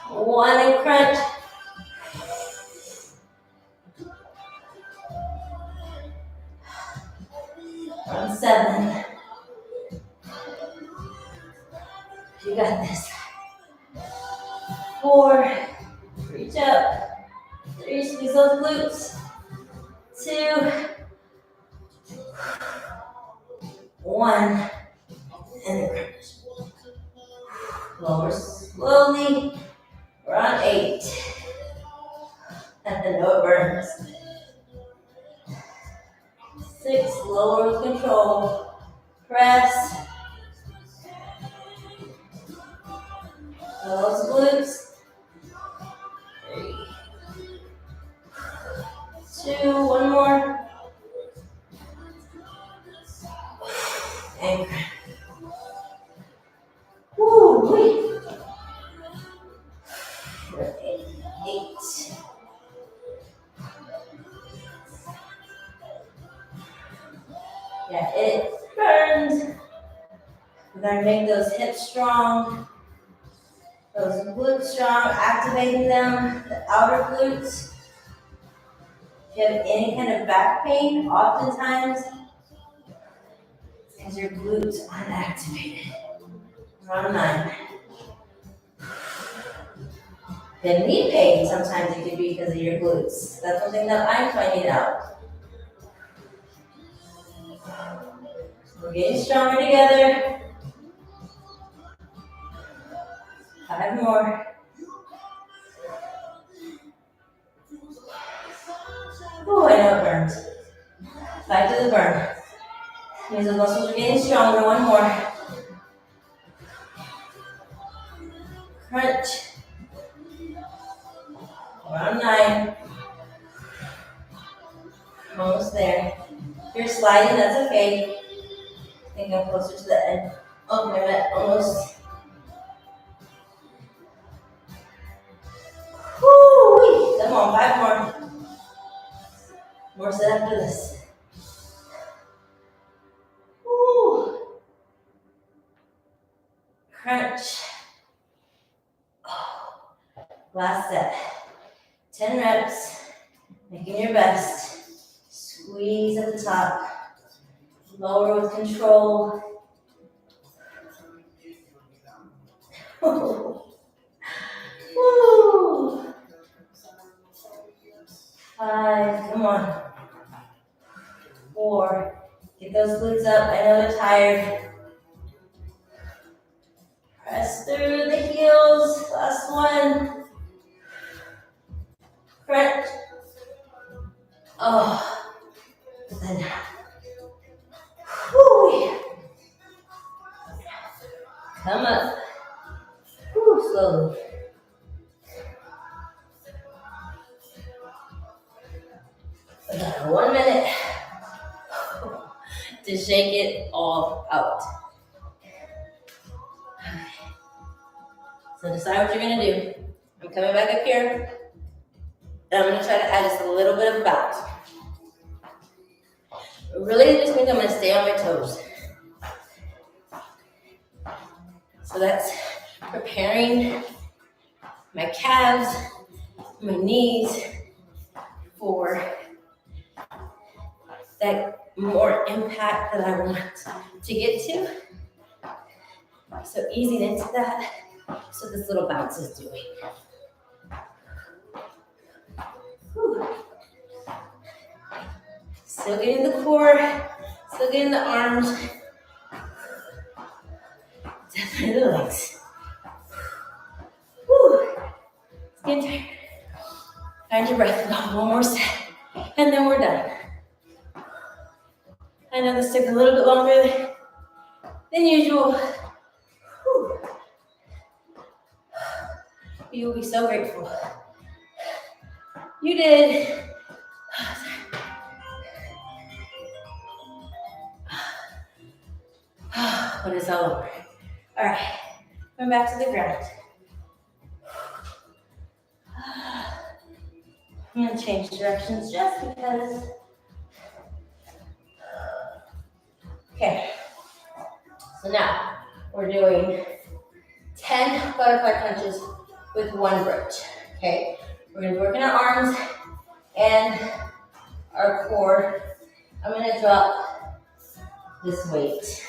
1 and crunch. 7. You got this. 4, reach up. 3, squeeze those glutes. 2, 1, and crunch. Lower slowly. We're on 8. And know it burns. 6, lower with control. Press. Those glutes. 3, 2, 1 more. And woo, 8. Yeah, it burns. We're gonna make those hips strong, those glutes strong, activating them, the outer glutes. If you have any kind of back pain, oftentimes it's because your glutes aren't activated. Round 9. The knee pain, sometimes it could be because of your glutes. That's something that I'm finding out. We're getting stronger together. 5 more. Oh, I know it burns. Back to the burn. Means the muscles are getting stronger. 1 more. Crunch. Round 9. Almost there. If you're sliding, that's okay. I think I'm closer to the end of my mat, almost. Woo! Come on, 5 more. More set after this. Woo! Crunch. Oh. Last set. 10 reps. Making your best. Squeeze at the top. Lower with control. Woo! 5, come on. 4, get those glutes up. I know they're tired. Press through the heels. Last one. Crunch. Oh, then. Whew. Come up. Whew, slowly. We got 1 minute to shake it all out. So decide what you're gonna do. I'm coming back up here, and I'm gonna try to add just a little bit of bounce. Really, this means I'm gonna stay on my toes. So that's preparing my calves, my knees for that more impact that I want to get to. So easing into that, so this little bounce is doing. Still getting the core, still getting the arms. Definitely the legs. Woo. It's getting tired. Find your breath. One more set. And then we're done. I know this took a little bit longer than usual. Whew. You will be so grateful. You did. When it's all over. All right, going back to the ground. I'm gonna change directions just because. Okay, so now we're doing 10 butterfly punches with one bridge, okay? We're gonna be working our arms and our core. I'm gonna drop this weight.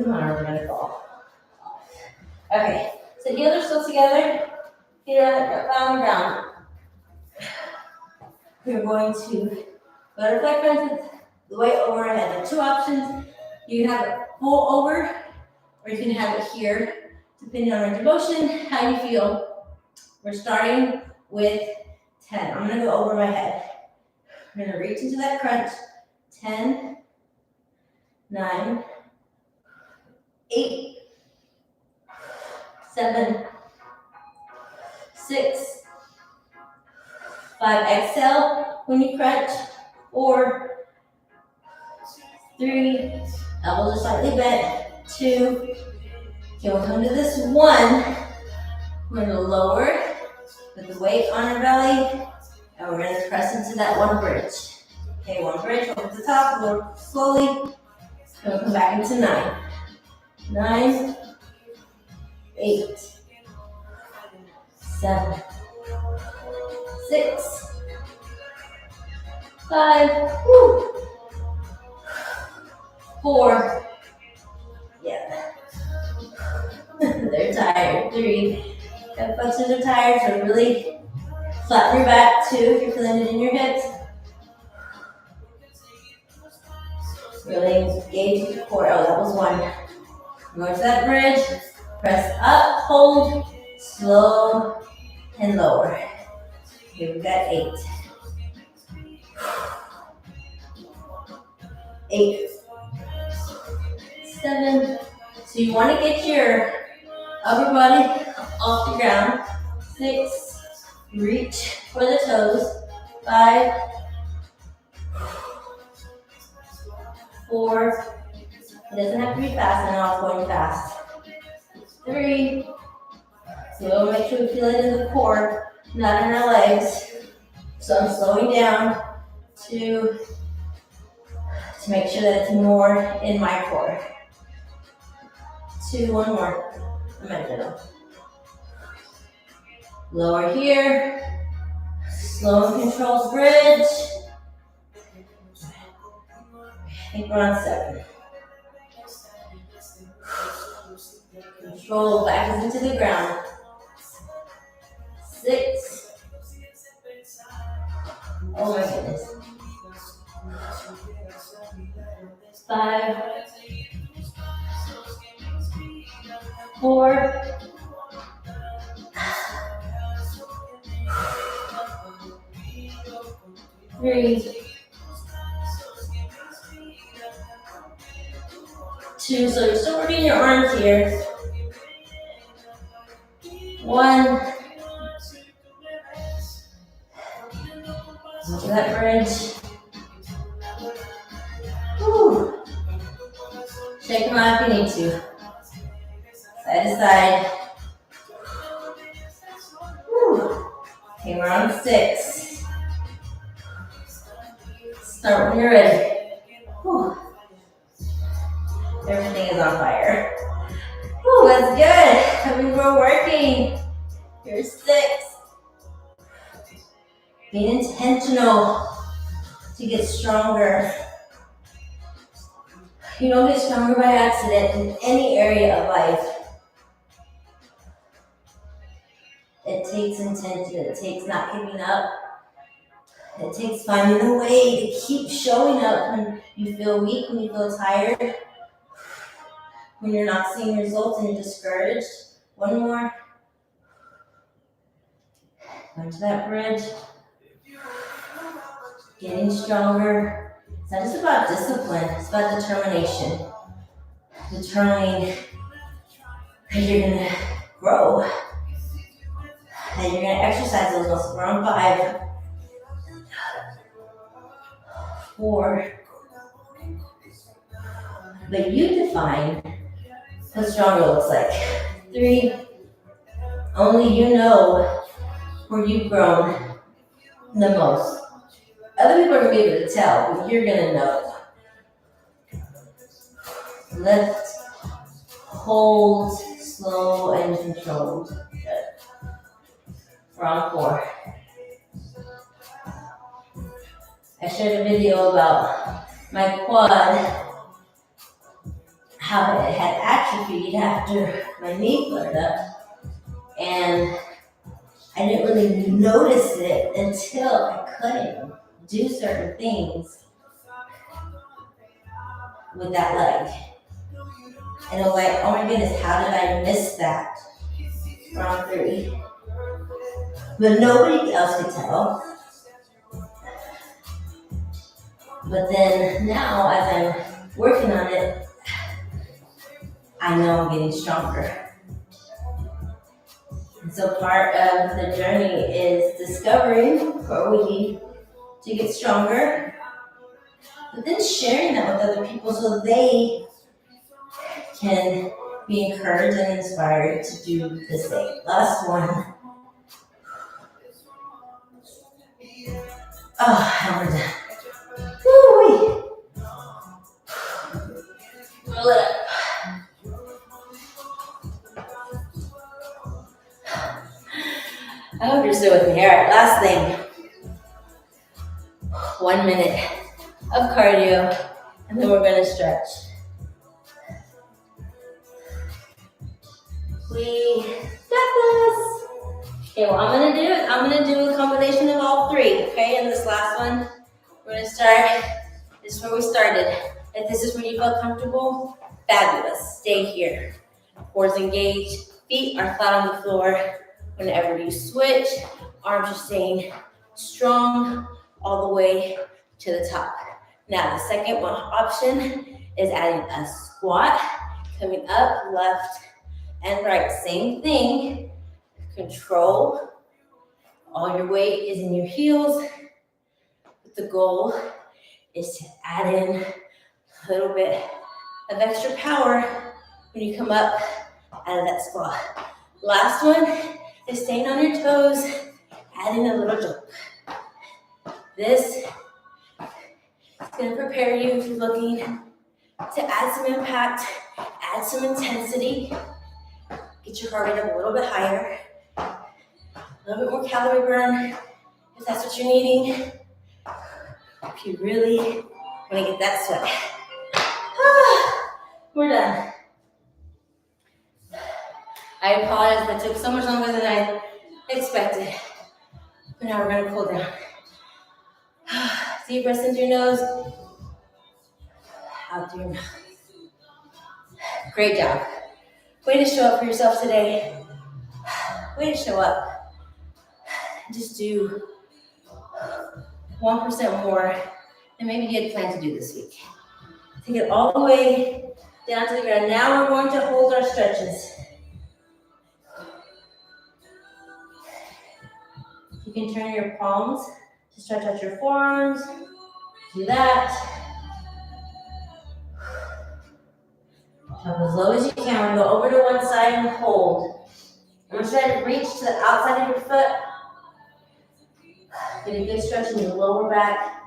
My arms are gonna fall. Okay, so heels are still together. Feet are on the ground. We're going to butterfly punches the weight over our head. There are two options. You can have it pull over, or you can have it here, depending on range of motion, how you feel. We're starting with 10. I'm gonna go over my head. I'm gonna reach into that crunch. 10, 9, 8, 7, 6, 5. Exhale when you crunch. 4, 3. Elbows are slightly bent. 2. Okay, we'll come to this 1. We're gonna lower, put the weight on our belly, and we're gonna press into that one bridge. Okay, one bridge over the top, lower slowly. And we'll come back into 9. 9, 8, 7, 6, 5, 4, yeah. They're tired. 3, hip flexors are tired, so really flatten your back. 2, if you're feeling it in your hips. Really engage with your core. Oh, that was 1. Go to that bridge, press up, hold, slow, and lower. Here we've got 8. 8, 7. So you want to get your upper body off the ground. 6, reach for the toes. 5, 4, it doesn't have to be fast, I know I was going fast. 3, so we'll make sure we feel it in the core, not in our legs. So I'm slowing down to make sure that it's more in my core. 2, 1 more. I'm at middle. Lower here. Slow and controlled bridge. I think we're on 7. Control back is into the ground. 6. Oh my goodness. 5, 4, 3, 2. So you're still working your arms here. 1. Into that bridge. Whew. Shake them out if you need to. Side to side. Whew. Okay, we're on 6. Start when you're ready. Whew. Everything is on fire. Whew, that's good. I mean, we're working. You're 6. Be intentional to get stronger. You don't get stronger by accident in any area of life. It takes intention. It takes not giving up. It takes finding a way to keep showing up when you feel weak, when you feel tired, when you're not seeing results and you're discouraged. One more. Go to that bridge. Getting stronger. It's not just about discipline, it's about determination. Determining that you're going to grow, that you're going to exercise those muscles. We're on 5, 4. But you define what stronger looks like. 3, only you know where you've grown the most. Other people are going to be able to tell, but you're going to know. Lift, hold, slow and controlled. Good. We're on 4. I shared a video about my quad, how it had atrophied after my knee flared up, and I didn't really notice it until I couldn't do certain things with that leg. And I was like, oh my goodness, how did I miss that? Round 3. But nobody else could tell. But then now, as I'm working on it, I know I'm getting stronger. And so part of the journey is discovering what we need to get stronger, but then sharing that with other people so they can be encouraged and inspired to do the same. Last one. Oh, and we're done. Woo-wee. Roll it up. I hope you're still with me. All right, last thing. 1 minute of cardio, and then we're going to stretch. We got this. Okay, what I'm going to do a combination of all 3, okay? And this last one, we're going to start, this is where we started. If this is where you feel comfortable, fabulous. Stay here. Cores engaged, feet are flat on the floor. Whenever you switch, arms are staying strong all the way to the top. Now, the second one option is adding a squat, coming up, left and right. Same thing. Control. All your weight is in your heels. But the goal is to add in a little bit of extra power when you come up out of that squat. Last one is staying on your toes, adding a little jump. This is going to prepare you if you're looking to add some impact, add some intensity, get your heart rate up a little bit higher, a little bit more calorie burn if that's what you're needing. If you really want to get that sweat. We're done. I apologize, that took so much longer than I expected. But now we're going to cool down. Deep breaths into your nose, out through your mouth. Great job. Way to show up for yourself today. Way to show up. Just do 1% more than maybe you had planned to do this week. Take it all the way down to the ground. Now we're going to hold our stretches. You can turn your palms to stretch out your forearms. Do that. Jump as low as you can. Go over to one side and hold. I'm going to try to reach to the outside of your foot. Get a good stretch in your lower back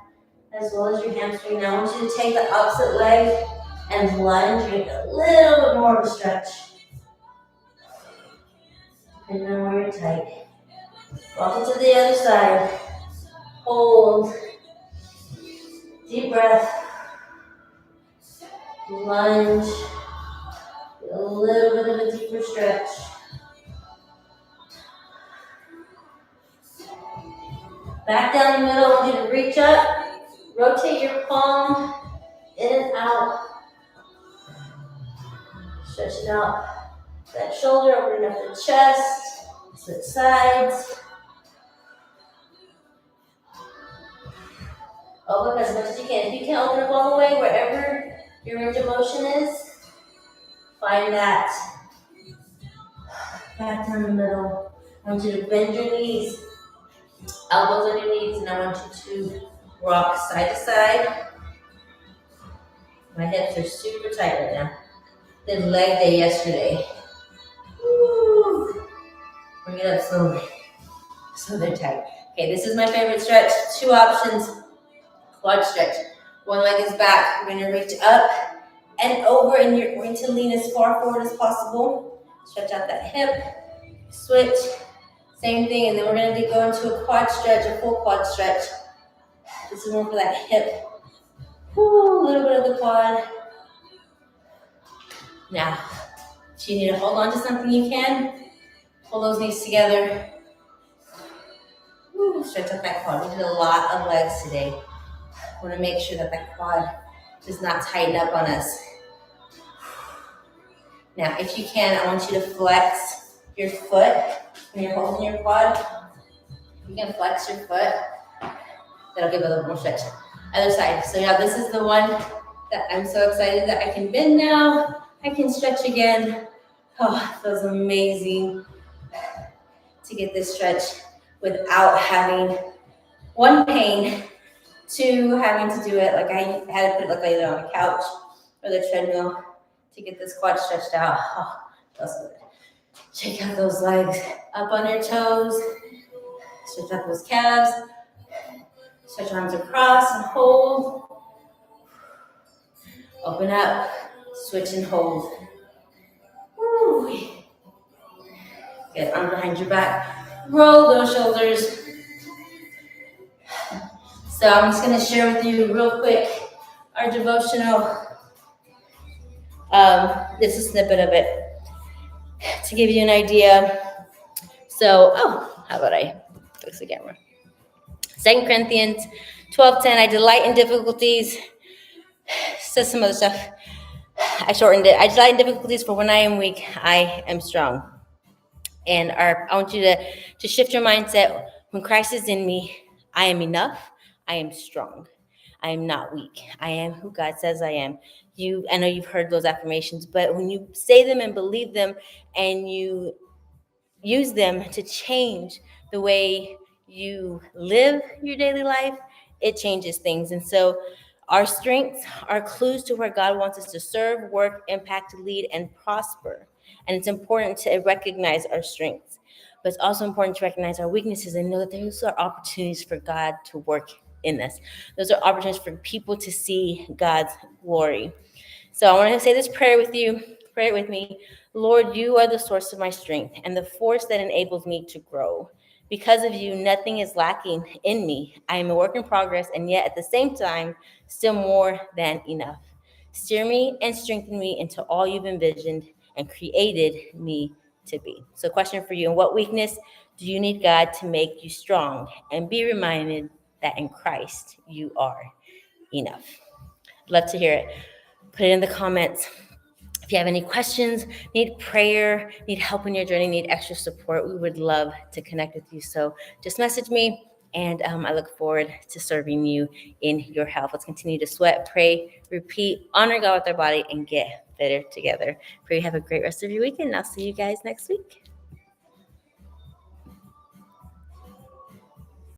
as well as your hamstring. Now I want you to take the opposite leg and lunge. Get a little bit more of a stretch. Depending on where you're tight. Walk it to the other side. Hold. Deep breath. Lunge. Get a little bit of a deeper stretch. Back down the middle. I want you to reach up, rotate your palm in and out. Stretching out that shoulder, opening up the chest, switch sides. Open as much as you can. If you can't open up all the way, wherever your range of motion is, find that. Back down the middle. I want you to bend your knees, elbows on your knees, and I want you to rock side to side. My hips are super tight right now. Did leg day yesterday. Woo. Bring it up slowly. So they're tight. Okay, this is my favorite stretch. 2 options. Quad stretch. One leg is back. We're going to reach up and over, and you're going to lean as far forward as possible. Stretch out that hip. Switch. Same thing, and then we're going to go into a quad stretch, a full quad stretch. This is more for that hip. Woo, a little bit of the quad. Now, if you need to hold on to something, you can. Pull those knees together. Woo, stretch out that quad. We did a lot of legs today. I want to make sure that that quad does not tighten up on us. Now, if you can, I want you to flex your foot when you're holding your quad. You can flex your foot. That'll give it a little more stretch. Other side. So yeah, this is the one that I'm so excited that I can bend now. I can stretch again. Oh, it feels amazing to get this stretch without having 1, pain, 2, having to do it like I had to put it like either on the couch or the treadmill to get this quad stretched out. Oh, feels so good. Shake out those legs, up on your toes, stretch out those calves, stretch arms across and hold. Open up, switch and hold. Woo. Get arm behind your back, roll those shoulders. So I'm just going to share with you real quick our devotional. This is a snippet of it to give you an idea. So, how about I fix the camera? 2 Corinthians 12:10, I delight in difficulties. Says some other stuff. I shortened it. I delight in difficulties, for when I am weak, I am strong. And I want you to shift your mindset. When Christ is in me, I am enough. I am strong. I am not weak. I am who God says I am. I know you've heard those affirmations, but when you say them and believe them and you use them to change the way you live your daily life, it changes things. And so our strengths are clues to where God wants us to serve, work, impact, lead, and prosper. And it's important to recognize our strengths, but it's also important to recognize our weaknesses and know that those are opportunities for God to work in us. Those are opportunities for people to see God's glory. So I want to say this prayer with you. Pray it with me. Lord, you are the source of my strength and the force that enables me to grow. Because of you, nothing is lacking in me. I am a work in progress, and yet at the same time, still more than enough. Steer me and strengthen me into all you've envisioned and created me to be. So question for you, in what weakness do you need God to make you strong? And be reminded that in Christ, you are enough. Love to hear it. Put it in the comments. If you have any questions, need prayer, need help in your journey, need extra support, we would love to connect with you. So just message me, and I look forward to serving you in your health. Let's continue to sweat, pray, repeat, honor God with our body, and get better together. Pray you have a great rest of your weekend, and I'll see you guys next week.